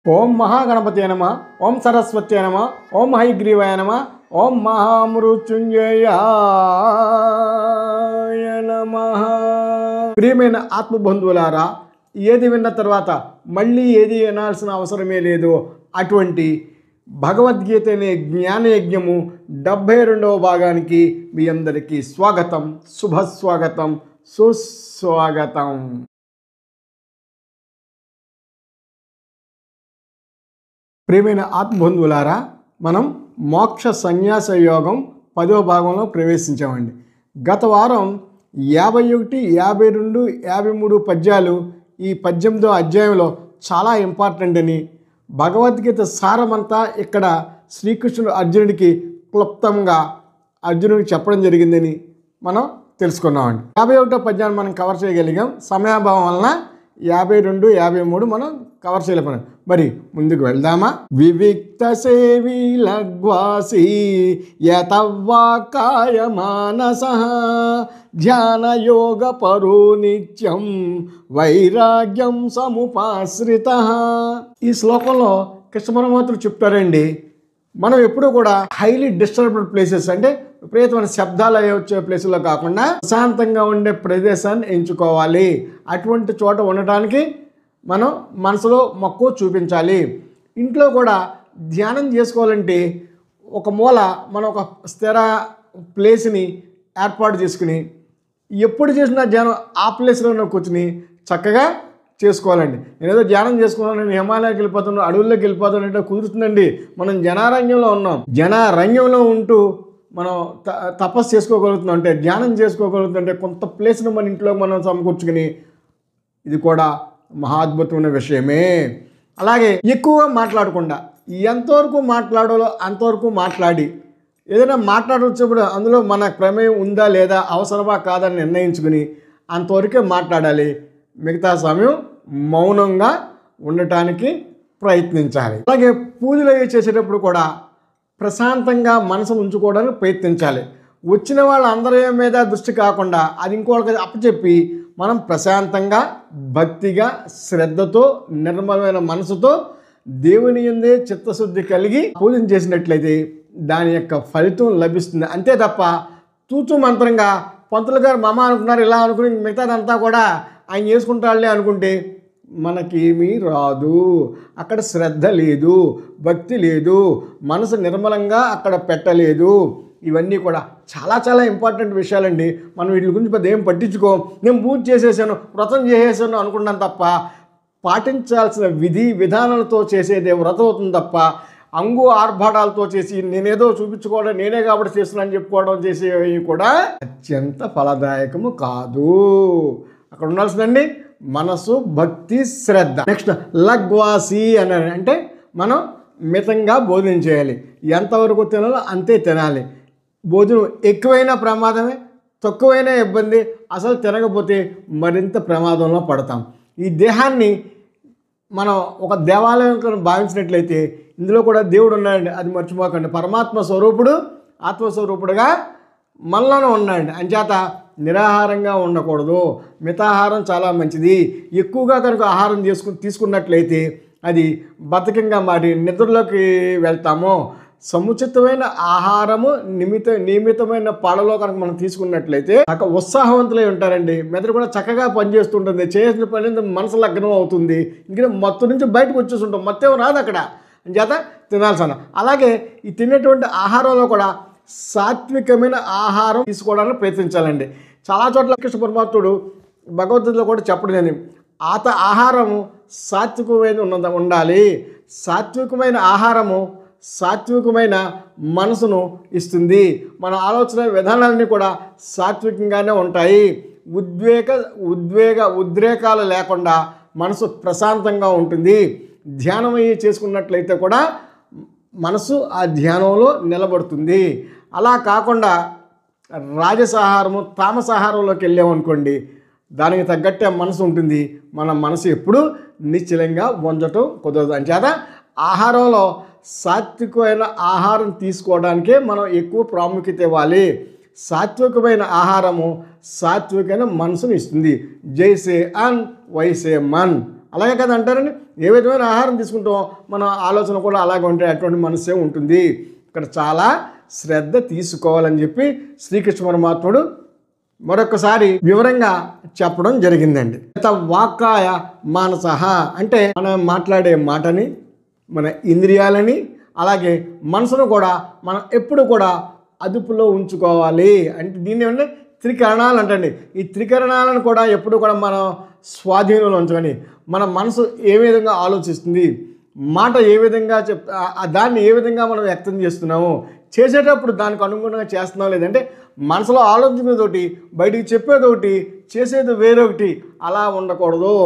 ఓం మహాగణపతి నమ, ఓం సరస్వతి నమ, ఓం హైగ్రీవాయ నమ, ఓం మహామృత్యుంజయాయ నమ. ప్రియమైన ఆత్మబంధువులారా, ఏది విన్న తర్వాత మళ్ళీ ఏది వినాల్సిన అవసరమే లేదు. అటువంటి భగవద్గీత అనే జ్ఞానయజ్ఞము 72వ భాగానికి మీ అందరికీ స్వాగతం, శుభస్వాగతం, సుస్వాగతం. ప్రియమైన ఆత్మబంధువులారా, మనం మోక్ష సన్యాస యోగం 10వ భాగంలో ప్రవేశించామండి. గత వారం 51, 52, 53 పద్యాలు ఈ 18వ అధ్యాయంలో చాలా ఇంపార్టెంట్ అని, భగవద్గీత సారమంతా ఇక్కడ శ్రీకృష్ణుడు అర్జునుడికి క్లుప్తంగా అర్జునుడికి చెప్పడం జరిగిందని మనం తెలుసుకున్నామండి. 51వ పద్యాన్ని మనం కవర్ చేయగలిగాం. సమయాభావం వలన 52, 53 మనం కవర్ చేయలేకపోయాం. మరి ముందుకు వెళ్దామా? వివిక్త సేవీ లగ్వాసి యతవ్వాకాయ మానస ధ్యాన యోగ పరో నిత్యం వైరాగ్యం సముపాశ్రిత. ఈ శ్లోకంలో కృష్ణ పరమాత్ముడు చెప్తారండి, మనం ఎప్పుడూ కూడా హైలీ డిస్టర్బ్డ్ ప్లేసెస్, అంటే విపరీతమైన శబ్దాలు అయ్యే వచ్చే ప్లేసుల్లో కాకుండా ప్రశాంతంగా ఉండే ప్రదేశాన్ని ఎంచుకోవాలి. అటువంటి చోట ఉండటానికి మనం మనసులో మక్కువ చూపించాలి. ఇంట్లో కూడా ధ్యానం చేసుకోవాలంటే ఒక మూల మనం ఒక స్థిర ప్లేస్ని ఏర్పాటు చేసుకుని ఎప్పుడు చేసినా ధ్యానం ఆ ప్లేస్లోనే కూర్చుని చక్కగా చేసుకోవాలండి. నేనేదో ధ్యానం చేసుకున్నాను, నేను హిమాలయాకి వెళ్ళిపోతున్నాను, అడవుల్లోకి వెళ్ళిపోతాను అంటే కుదురుతుందండి. మనం జనారణ్యంలో ఉన్నాం. జనారణ్యంలో ఉంటూ మనం తపస్సు చేసుకోగలుగుతున్నాం, అంటే ధ్యానం చేసుకోగలుగుతుంటే కొంత ప్లేస్ను మన ఇంట్లో మనం సమకూర్చుకుని, ఇది కూడా మహాద్భుతమైన విషయమే. అలాగే ఎక్కువగా మాట్లాడకుండా ఎంతవరకు మాట్లాడాలో అంతవరకు మాట్లాడి, ఏదైనా మాట్లాడొచ్చినప్పుడు అందులో మన ప్రమేయం ఉందా లేదా, అవసరమా కాదని నిర్ణయించుకుని అంతవరకే మాట్లాడాలి. మిగతా సమయం మౌనంగా ఉండటానికి ప్రయత్నించాలి. అలాగే పూజలు అవి చేసేటప్పుడు కూడా ప్రశాంతంగా మనసును ఉంచుకోవడానికి ప్రయత్నించాలి. వచ్చిన వాళ్ళందరి మీద దృష్టి కాకుండా అది ఇంకోళ్ళకి అప్పచెప్పి మనం ప్రశాంతంగా, భక్తిగా, శ్రద్ధతో, నిర్మలమైన మనసుతో దేవుని యందే చిత్తశుద్ధి కలిగి పూజన చేసినట్లయితే దాని యొక్క ఫలితం లభిస్తుంది. అంతే తప్ప తూచు మంత్రంగా పంతులు గారు మమ అనుకున్నారు ఇలా అనుకుని మిగతాదంతా కూడా ఆయన చేసుకుంటాడులే అనుకుంటే మనకేమీ రాదు. అక్కడ శ్రద్ధ లేదు, భక్తి లేదు, మనసు నిర్మలంగా అక్కడ పెట్టలేదు. ఇవన్నీ కూడా చాలా చాలా ఇంపార్టెంట్ విషయాలండి. మనం వీటి గురించి పెద్ద ఏం పట్టించుకో, నేను పూజ చేసేసాను, వ్రతం చేసేసాను అనుకున్నాను తప్ప, పాటించాల్సిన విధి విధానాలతో చేసేదే వ్రతం అవుతుంది తప్ప అంగు ఆర్భాటాలతో చేసి నేనేదో చూపించుకోవడం, నేనే కాబట్టి చేస్తున్నాను చెప్పుకోవడం చేసేవి కూడా అత్యంత ఫలదాయకము కాదు. అక్కడ ఉండాల్సిందండి మనసు, భక్తి, శ్రద్ధ. నెక్స్ట్ లగ్వాసి అని అంటే మనం మితంగా భోజనం చేయాలి. ఎంతవరకు తినాలో అంతే తినాలి. భోజనం ఎక్కువైనా ప్రమాదమే, తక్కువైనా ఇబ్బంది. అసలు తినకపోతే మరింత ప్రమాదంలో పడతాం. ఈ దేహాన్ని మనం ఒక దేవాలయం భావించినట్లయితే ఇందులో కూడా దేవుడు ఉన్నాడండి, అది మర్చిపోకండి. పరమాత్మ స్వరూపుడు, ఆత్మస్వరూపుడుగా మనలోనే ఉన్నాడండి. అంచేత నిరాహారంగా ఉండకూడదు. మితాహారం చాలా మంచిది. ఎక్కువగా కనుక ఆహారం తీసుకున్నట్లయితే అది బద్ధకంగా మారి నిద్రలోకి వెళ్తాము. సముచితమైన ఆహారము నియమితమైన పాలలో కనుక మనం తీసుకున్నట్లయితే ఉత్సాహవంతులై ఉంటారండి. మెదడు కూడా చక్కగా పనిచేస్తుంటుంది. చేసిన పని మనసు లగ్నం అవుతుంది. ఇంకా మత్తు నుంచి బయటకు వచ్చేస్తుంటాం. మత్తేం రాదు అక్కడ. చేత తినాల్సిన. అలాగే ఈ తినేటువంటి ఆహారంలో కూడా సాత్వికమైన ఆహారం తీసుకోవడానికి ప్రయత్నించాలండి. చాలా చోట్ల కృష్ణ పరమాత్ముడు భగవద్గీతలో కూడా చెప్పడం, ఆహారము సాత్వికమైన ఉండాలి. సాత్వికమైన ఆహారము సాత్వికమైన మనసును ఇస్తుంది. మన ఆలోచన విధానాలన్నీ కూడా సాత్వికంగానే ఉంటాయి. ఉద్రేకాలు లేకుండా మనసు ప్రశాంతంగా ఉంటుంది. ధ్యానం అయ్యి చేసుకున్నట్లయితే కూడా మనసు ఆ ధ్యానంలో నిలబడుతుంది. అలా కాకుండా రాజసాహారము, తామసాహారంలోకి వెళ్ళామనుకోండి, దానికి తగ్గట్టే మనసు ఉంటుంది. మన మనసు ఎప్పుడూ నిశ్చలంగా వంచటం కుదరదు. అంచేత ఆహారంలో సాత్వికమైన ఆహారం తీసుకోవడానికే మనం ఎక్కువ ప్రాముఖ్యత ఇవ్వాలి. సాత్వికమైన ఆహారము సాత్వికమైన మనసును ఇస్తుంది. జైసే అన్ వైసే మన్ అలాగే కదా అంటారని. ఏ విధమైన ఆహారం తీసుకుంటామో మన ఆలోచన కూడా అలాగే ఉంటే అటువంటి మనసే ఉంటుంది. ఇక్కడ చాలా శ్రద్ధ తీసుకోవాలని చెప్పి శ్రీకృష్ణ పరమాత్ముడు మరొకసారి వివరంగా చెప్పడం జరిగిందండి. వాక్కాయ మానసః అంటే మనం మాట్లాడే మాటని, మన ఇంద్రియాలని, అలాగే మనసును కూడా మనం ఎప్పుడు కూడా అదుపులో ఉంచుకోవాలి. అంటే దీన్ని ఏమంటే త్రికరణాలు అంటండి. ఈ త్రికరణాలను కూడా ఎప్పుడు కూడా మనం స్వాధీనంలో ఉంచుకొని మన మనసు ఏ విధంగా ఆలోచిస్తుంది, మాట ఏ విధంగా దాన్ని ఏ విధంగా మనం వ్యక్తం చేస్తున్నాము, చేసేటప్పుడు దానికి అనుగుణంగా చేస్తున్నాం. లేదంటే మనసులో ఆలోచించేదోటి, బయటికి చెప్పేదోటి, చేసేది వేరొకటి అలా ఉండకూడదు.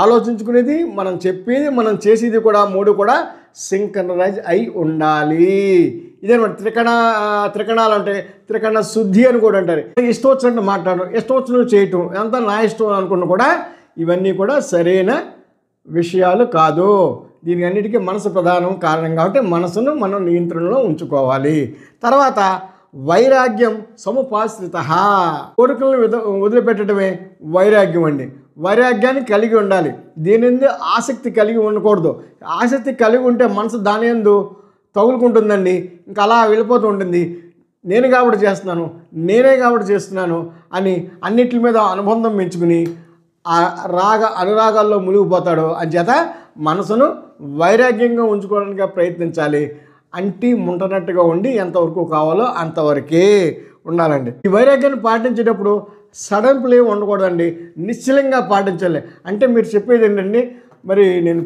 ఆలోచించుకునేది, మనం చెప్పేది, మనం చేసేది కూడా 3 కూడా సింక్రనైజ్ అయి ఉండాలి. ఇదేనమాట త్రికణాలు అంటే త్రికరణ శుద్ధి అని కూడా అంటారు. ఇష్టం వచ్చినట్టు మాట్లాడడం, ఇష్టం వచ్చినట్టు చేయటం, అంతా నా ఇష్టం అనుకున్న కూడా ఇవన్నీ కూడా సరైన విషయాలు కాదు. దీని అన్నిటికీ మనసు ప్రధానం కారణం కాబట్టి మనసును మనం నియంత్రణలో ఉంచుకోవాలి. తర్వాత వైరాగ్యం సముపాశ్రిత, కోరికలను వదిలిపెట్టడమే వైరాగ్యం అండి. వైరాగ్యాన్ని కలిగి ఉండాలి. దీని ఎందు ఆసక్తి కలిగి ఉండకూడదు. ఆసక్తి కలిగి ఉంటే మనసు దాని ఎందు తగులుకుంటుందండి. ఇంకా అలా వెళ్ళిపోతూ ఉంటుంది. నేను కాబట్టి చేస్తున్నాను, నేనే కాబట్టి చేస్తున్నాను అని అన్నిటి మీద అనుబంధం పెంచుకుని ఆ అనురాగాల్లో మునిగిపోతాడు. అంచేత మనసును వైరాగ్యంగా ఉంచుకోవడానికి ప్రయత్నించాలి. అంటి ముంటనట్టుగా ఉండి ఎంతవరకు కావాలో అంతవరకే ఉండాలండి. ఈ వైరాగ్యాన్ని పాటించేటప్పుడు సడన్పులు ఏమి ఉండకూడదండి, నిశ్చలంగా పాటించాలి. అంటే మీరు చెప్పేది ఏంటండి, మరి నేను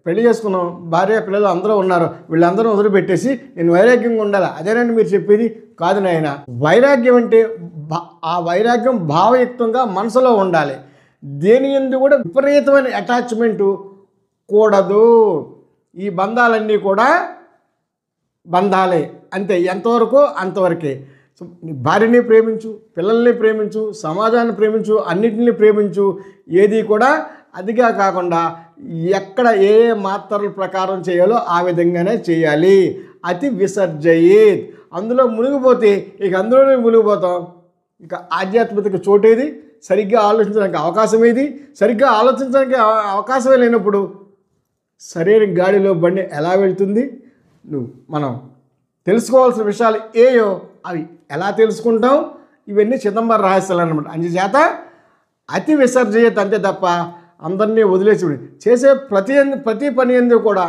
పెళ్లి చేసుకున్నాం, భార్య పిల్లలు అందరూ ఉన్నారు, వీళ్ళందరూ వదిలిపెట్టేసి నేను వైరాగ్యంగా ఉండాలి, అదేనండి మీరు చెప్పేది? కాదు నాయన. వైరాగ్యం అంటే ఆ వైరాగ్యం భావయుక్తంగా మనసులో ఉండాలి. దేని యందు కూడా విపరీతమైన అటాచ్మెంటు కూడదు. ఈ బంధాలన్నీ కూడా బంధాలే, అంతే, ఎంతవరకు అంతవరకే. భార్యని ప్రేమించు, పిల్లల్ని ప్రేమించు, సమాజాన్ని ప్రేమించు, అన్నిటిని ప్రేమించు. ఏది కూడా అదిగా కాకుండా ఎక్కడ ఏ మాత్రల ప్రకారం చేయాలో ఆ విధంగానే చేయాలి. అతి విసర్జయేత్, అందులో మునిగిపోతే ఇక అందులోనే మునిగిపోతాం. ఇక ఆధ్యాత్మికతకు చోటేది, సరిగ్గా ఆలోచించడానికి అవకాశం ఏది? సరిగ్గా ఆలోచించడానికి అవకాశమే లేనప్పుడు సరైన గాడిలో బండి ఎలా వెళ్తుంది? మనం తెలుసుకోవాల్సిన విషయాలు ఏయో అవి ఎలా తెలుసుకుంటాం? ఇవన్నీ చిదంబర రహస్యాలు అన్నమాట. అందుచేత అతి విసర్జయత, అంతే తప్ప అందరినీ వదిలేసి చేసే ప్రతి పని ఎందుకు కూడా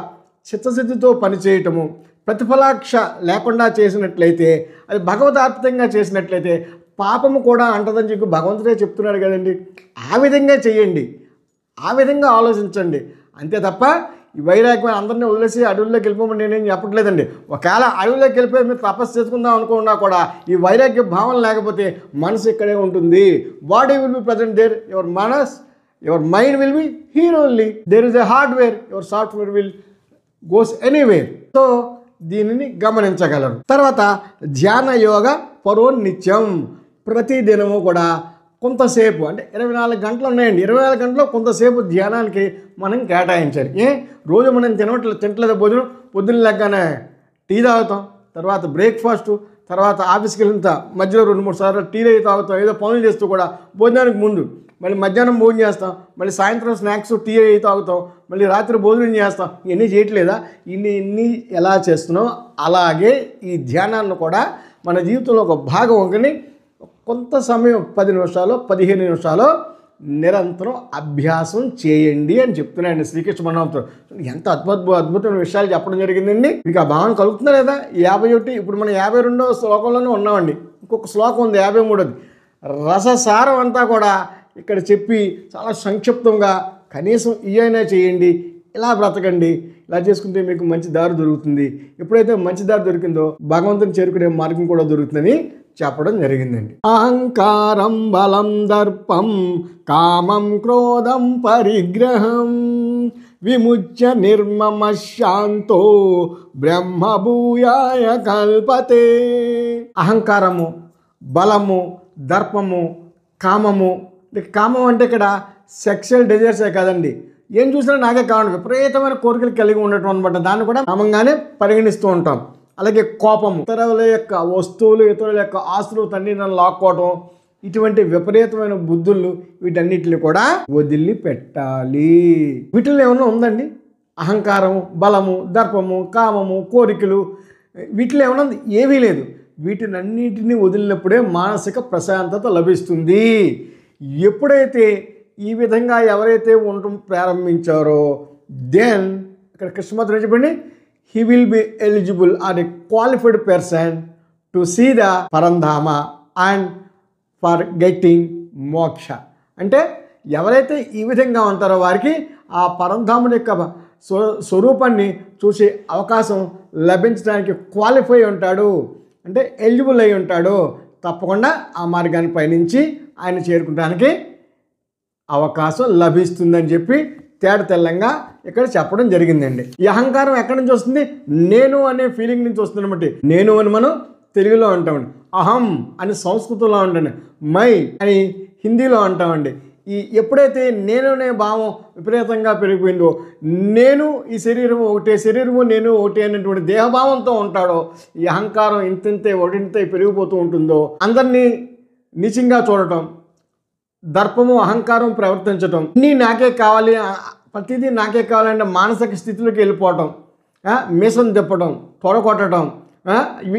చిత్తశుద్ధితో పనిచేయటము, ప్రతిఫలాక్ష లేకుండా చేసినట్లయితే, అది భగవదార్పితంగా చేసినట్లయితే పాపము కూడా అంటదని చెప్పి భగవంతుడే చెప్తున్నాడు కదండి. ఆ విధంగా చేయండి, ఆ విధంగా ఆలోచించండి. అంతే తప్ప ఈ వైరాగ్యం అందరినీ వదిలేసి అడవుల్లోకి వెళ్ళిపోమని నేనేం చెప్పట్లేదండి. ఒకవేళ అడవుల్లోకి వెళ్ళిపోయి మీరు తపస్సు చేసుకుందాం అనుకున్నా కూడా ఈ వైరాగ్య భావన లేకపోతే మనసు ఇక్కడే ఉంటుంది. Body will be present there, your mind will be here only. There is a hardware, your software will goes anywhere. So దీనిని గమనించగలరు. తర్వాత ధ్యాన యోగ పరోనిత్యం, ప్రతి దినము కూడా కొంతసేపు, అంటే 24 గంటలు ఉన్నాయండి, 24 గంటల్లో కొంతసేపు ధ్యానానికి మనం కేటాయించాలి. రోజు మనం తింటలేదు భోజనం, పొద్దున్న లెగ్గానే టీ తాగుతాం, తర్వాత బ్రేక్ఫాస్టు, తర్వాత ఆఫీస్కి వెళ్ళిన మధ్యలో 2-3 సార్లు టీలు అయితే తాగుతాం, ఏదో పనులు చేస్తూ కూడా భోజనానికి ముందు, మళ్ళీ మధ్యాహ్నం భోజనం చేస్తాం, మళ్ళీ సాయంత్రం స్నాక్స్ టీ అయి తాగుతాం, మళ్ళీ రాత్రి భోజనం చేస్తాం. ఇవన్నీ చేయట్లేదా? ఇన్ని ఎలా చేస్తున్నాం అలాగే ఈ ధ్యానాన్ని కూడా మన జీవితంలో ఒక భాగం ఒకని కొంత సమయం 10 నిమిషాలు 15 నిమిషాలు నిరంతరం అభ్యాసం చేయండి అని చెప్తున్నాయండి శ్రీకృష్ణ పరమాత్ముడు. ఎంత అద్భుతమైన విషయాలు చెప్పడం జరిగిందండి. మీకు ఆ భావన కలుగుతుందా లేదా? 51, ఇప్పుడు మనం 52వ శ్లోకంలోనే ఉన్నామండి. ఇంకొక శ్లోకం ఉంది 53ది. రససారం అంతా కూడా ఇక్కడ చెప్పి చాలా సంక్షిప్తంగా కనీసం ఇవైనా చేయండి, ఇలా బ్రతకండి, ఇలా చేసుకుంటే మీకు మంచి దారి దొరుకుతుంది. ఎప్పుడైతే మంచి దారి దొరికిందో భగవంతుని చేరుకునే మార్గం కూడా దొరుకుతుందని చెప్పడం జరిగిందండి. అహంకారం బలం దర్పం కామం క్రోధం పరిగ్రహం విముచ్య నిర్మమ శాంతో బ్రహ్మభూయాయ కల్పతే. అహంకారము, బలము, దర్పము, కామము. కామం అంటే ఇక్కడ సెక్షువల్ డిజైర్సే కాదండి, ఏం చూసినా నాకే కావాలి, విపరీతమైన కోరికలు కలిగి ఉండటం అనమాట. దాన్ని కూడా కామంగానే పరిగణిస్తూ ఉంటాం. అలాగే కోపము, ఇతరుల యొక్క వస్తువులు, ఇతరుల యొక్క ఆస్తులు తండ్రి నన్ను లాక్కోవటం, ఇటువంటి విపరీతమైన బుద్ధులు వీటన్నిటిని కూడా వదిలిపెట్టాలి. వీటిల్లో ఏమన్నా ఉందండి? అహంకారము, బలము, దర్పము, కామము, కోరికలు, వీటిలో ఏమన్నా ఉంది? ఏమీ లేదు. వీటినన్నిటిని వదిలినప్పుడే మానసిక ప్రశాంతత లభిస్తుంది. ఎప్పుడైతే ఈ విధంగా ఎవరైతే ఉండటం ప్రారంభించారో దెన్ ఇక్కడ కృష్ణమూర్తి చెప్పండి, he will be eligible or a qualified person to see the Parandhama and for getting moksha. అంటే ఎవరైతే ఈ విధంగా ఉంటారో వారికి ఆ పరంధాముని యొక్క స్వరూపాన్ని చూసే అవకాశం లభించడానికి క్వాలిఫై ఉంటాడు, అంటే ఎలిజిబుల్ అయి ఉంటాడు. తప్పకుండా ఆ మార్గాన్ని పయనించి ఆయన చేరుకోవడానికి అవకాశం లభిస్తుందని చెప్పి తేటతెల్లంగా ఇక్కడ చెప్పడం జరిగిందండి. ఈ అహంకారం ఎక్కడి నుంచి వస్తుంది? నేను అనే ఫీలింగ్ నుంచి వస్తుంది అనమాట. నేను అని మనం తెలుగులో అంటామండి, అహం అని సంస్కృతంలో అంటాండి, మై అని హిందీలో అంటామండి. ఎప్పుడైతే నేను అనే భావం విపరీతంగా పెరిగిపోయిందో, నేను ఈ శరీరము ఒకటే, శరీరము నేను ఒకటే అనేటువంటి దేహభావంతో ఉంటాడో, ఈ అహంకారం ఇంతింతే ఒకటింతే పెరిగిపోతూ ఉంటుందో, అందరినీ నీచంగా చూడటం, దర్పము అహంకారం ప్రవర్తించటం, అన్నీ నాకే కావాలి, ప్రతిదీ నాకే కావాలంటే మానసిక స్థితిలోకి వెళ్ళిపోవటం, మీసం తిప్పడం, తొడగొట్టడం,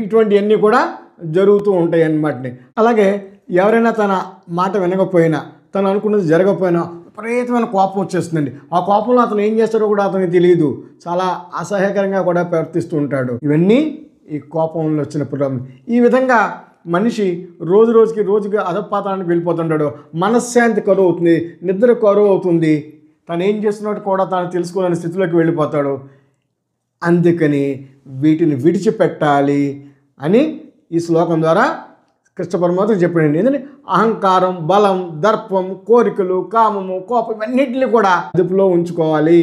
ఇటువంటివన్నీ కూడా జరుగుతూ ఉంటాయి అన్నమాట. అలాగే ఎవరైనా తన మాట వినకపోయినా, తను అనుకున్నది జరగకపోయినా విపరీతమైన కోపం వచ్చేస్తుందండి. ఆ కోపంలో అతను ఏం చేస్తాడో కూడా అతనికి తెలియదు, చాలా అసహ్యకరంగా కూడా ప్రవర్తిస్తూ ఉంటాడు. ఇవన్నీ ఈ కోపంలో వచ్చిన ప్రాబ్లం. ఈ విధంగా మనిషి రోజుకి అధపాతానికి వెళ్ళిపోతుంటాడు. మనశ్శాంతి కరువు అవుతుంది, నిద్ర కరువు అవుతుంది, తను ఏం చేస్తున్నట్టు కూడా తాను తెలుసుకోలేని స్థితిలోకి వెళ్ళిపోతాడు. అందుకని వీటిని విడిచిపెట్టాలి అని ఈ శ్లోకం ద్వారా కృష్ణ పరమాత్మ చెప్పాడు. ఎందుకంటే అహంకారం, బలం, దర్పం, కోరికలు, కామము, కోపం ఇవన్నిటిని కూడా అదుపులో ఉంచుకోవాలి,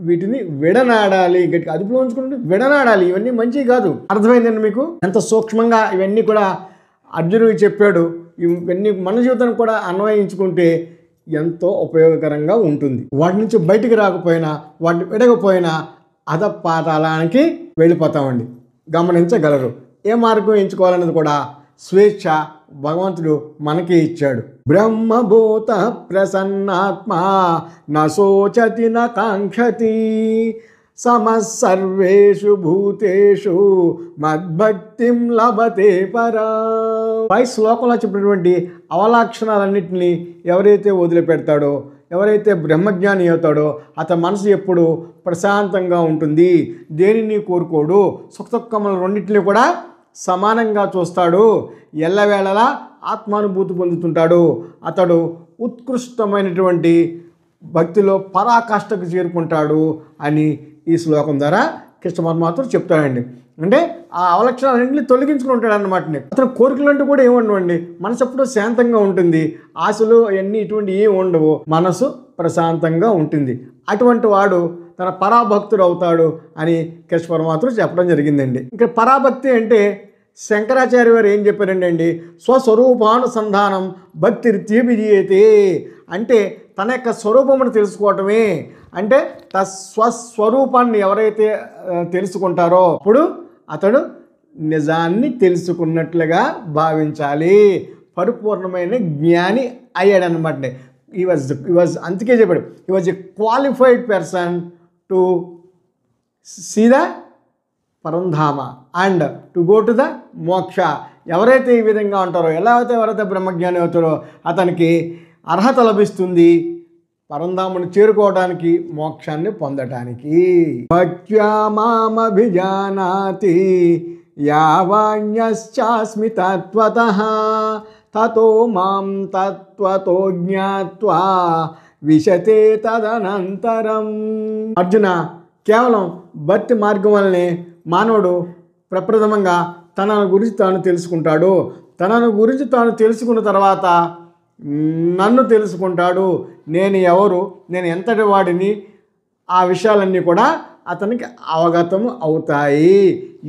వీటిని విడనాడాలి. గట్టిగా అదుపులో ఉంచుకుంటే విడనాడాలి. ఇవన్నీ మంచివి కాదు. అర్థమైందండి మీకు? ఎంత సూక్ష్మంగా ఇవన్నీ కూడా అర్జునుడికి చెప్పాడు. ఇవన్నీ మన జీవితానికి కూడా అన్వయించుకుంటే ఎంతో ఉపయోగకరంగా ఉంటుంది. వాటి నుంచి బయటికి రాకపోయినా, వాటిని విడకపోయినా అధపాతాళానికి వెళ్ళిపోతామండి. గమనించగలరు. ఏ మార్గం ఎంచుకోవాలన్నది కూడా స్వేచ్ఛ భగవంతుడు మనకి ఇచ్చాడు. బ్రహ్మభూత ప్రసన్నాత్మ నశోచతి నకాంక్షతి సమసర్వేషు భూతేషు మద్భక్తిం లభతే పరా. పై శ్లోకంలో చెప్పినటువంటి అవలక్షణాలన్నింటినీ ఎవరైతే వదిలిపెడతాడో, ఎవరైతే బ్రహ్మజ్ఞాని అవుతాడో అతని మనసు ఎప్పుడు ప్రశాంతంగా ఉంటుంది. దేనిని కోరుకోడు, సుఖదుఖముల రెండింటినీ కూడా సమానంగా చూస్తాడు. ఎల్లవేళలా ఆత్మానుభూతి పొందుతుంటాడు. అతడు ఉత్కృష్టమైనటువంటి భక్తిలో పరాకాష్ఠకు చేరుకుంటాడు అని ఈ శ్లోకం ద్వారా కృష్ణ పరమాత్మ చెప్తాడండి. అంటే ఆ అవలక్షణాలన్నింటినీ తొలగించుకుని ఉంటాడు అన్నమాట. అతను కోరికలు అంటూ కూడా ఏముండవండి. మనసు ఎప్పుడూ శాంతంగా ఉంటుంది. ఆశలు అవన్నీ ఇటువంటి ఏమి ఉండవు. మనసు ప్రశాంతంగా ఉంటుంది. అటువంటి వాడు తన పరాభక్తుడు అవుతాడు అని కృష్ణ పరమాత్మ చెప్పడం జరిగిందండి. ఇక్కడ పరాభక్తి అంటే శంకరాచార్య వారు ఏం చెప్పారండి? స్వస్వరూపానుసంధానం భక్తి రీత్యభిజీయతే. అంటే తన యొక్క స్వరూపమును తెలుసుకోవటమే. అంటే స్వస్వరూపాన్ని ఎవరైతే తెలుసుకుంటారో అప్పుడు అతడు నిజాన్ని తెలుసుకున్నట్లుగా భావించాలి. పరిపూర్ణమైన జ్ఞాని అయ్యాడనమాట. ఈ వాజ్ అందుకే చెప్పాడు, he was a qualified person to see the Parandhama and to go to the moksha. ఎవరైతే ఈ విధంగా ఉంటారో, ఎవరైతే బ్రహ్మజ్ఞాని అవుతారో అతనికి అర్హత లభిస్తుంది పరంధాముని చేరుకోవడానికి, మోక్షాన్ని పొందటానికి. భక్త్యా మామభిజానాతి యావాన్యశ్చాస్మి తత్వతః తతో మాం తత్వతో జ్ఞాత్వా విశతే తదనంతరం. అర్జున, కేవలం భక్తి మార్గం వల్లనే మానవుడు ప్రప్రథమంగా తన గురించి తాను తెలుసుకుంటాడు. తనను గురించి తాను తెలుసుకున్న తర్వాత నన్ను తెలుసుకుంటాడు. నేను ఎవరు, నేను ఎంతటి వాడిని, ఆ విషయాలన్నీ కూడా అతనికి అవగతం అవుతాయి.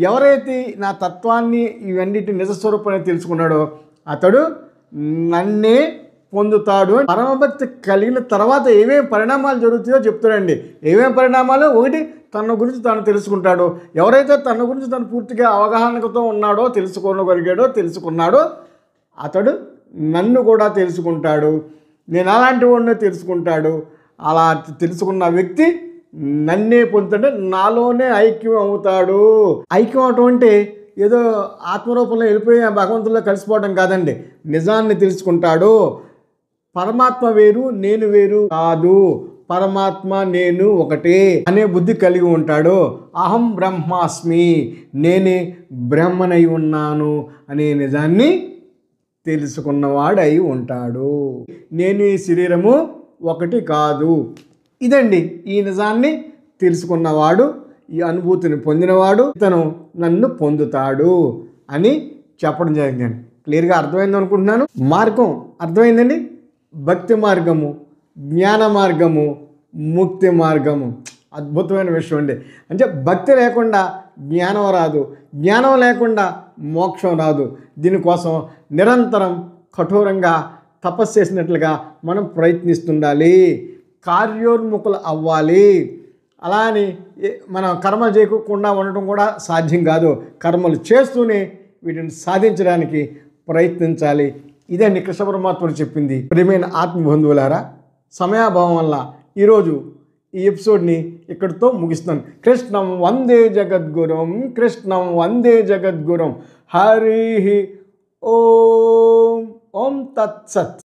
ఎవరైతే నా తత్వాన్ని ఇవన్నిటి నిజస్వరూపాన్ని తెలుసుకున్నాడో అతడు నన్నే పొందుతాడు. పరమభక్తి కలిగిన తర్వాత ఏమేమి పరిణామాలు జరుగుతాయో చెప్తాడండి. ఏమేమి పరిణామాలు? ఒకటి, తన గురించి తాను తెలుసుకుంటాడు. ఎవరైతే తన గురించి తను పూర్తిగా అవగాహనతో ఉన్నాడో, తెలుసుకోగలిగాడో, తెలుసుకున్నాడో అతడు నన్ను కూడా తెలుసుకుంటాడు, నేను అలాంటి వాడిని తెలుసుకుంటాడు. అలా తెలుసుకున్న వ్యక్తి నన్నే పొందుతుంటే నాలోనే ఐక్యం అవుతాడు. ఐక్యం అవటం అంటే ఏదో ఆత్మరూపంలో వెళ్ళిపోయి ఆ భగవంతుల్లో కలిసిపోవడం కాదండి. నిజాన్ని తెలుసుకుంటాడు. పరమాత్మ వేరు, నేను వేరు కాదు, పరమాత్మ నేను ఒకటే అనే బుద్ధి కలిగి ఉంటాడు. అహం బ్రహ్మాస్మి, నేనే బ్రహ్మనై ఉన్నాను అనే నిజాన్ని తెలుసుకున్నవాడు అయి ఉంటాడు. నేను ఈ శరీరము ఒకటి కాదు. ఇదండి ఈ నిజాన్ని తెలుసుకున్నవాడు, ఈ అనుభూతిని పొందినవాడు ఇతను నన్ను పొందుతాడు అని చెప్పడం జరిగిందండి. క్లియర్గా అర్థమైంది అనుకుంటున్నాను. మార్గం అర్థమైందండి. భక్తి మార్గము, జ్ఞాన మార్గము, ముక్తి మార్గము. అద్భుతమైన విషయం అండి. అంటే భక్తి లేకుండా జ్ఞానం రాదు, జ్ఞానం లేకుండా మోక్షం రాదు. దీనికోసం నిరంతరం కఠోరంగా తపస్సు చేసినట్లుగా మనం ప్రయత్నిస్తుండాలి, కార్యోన్ముఖులు అవ్వాలి. అలా అని మనం కర్మలు చేయకుండా ఉండటం కూడా సాధ్యం కాదు. కర్మలు చేస్తూనే వీటిని సాధించడానికి ప్రయత్నించాలి. ఇదండి కృష్ణ పరమాత్ముడు చెప్పింది. ప్రియమైన ఆత్మబంధువులారా, సమయాభావం వల్ల ఈరోజు ఈ ఎపిసోడ్ని ఇక్కడితో ముగిస్తున్నాను. కృష్ణం వందే జగద్గురం, కృష్ణం వందే జగద్గురం. హరి ఓం. ఓం తత్సత్.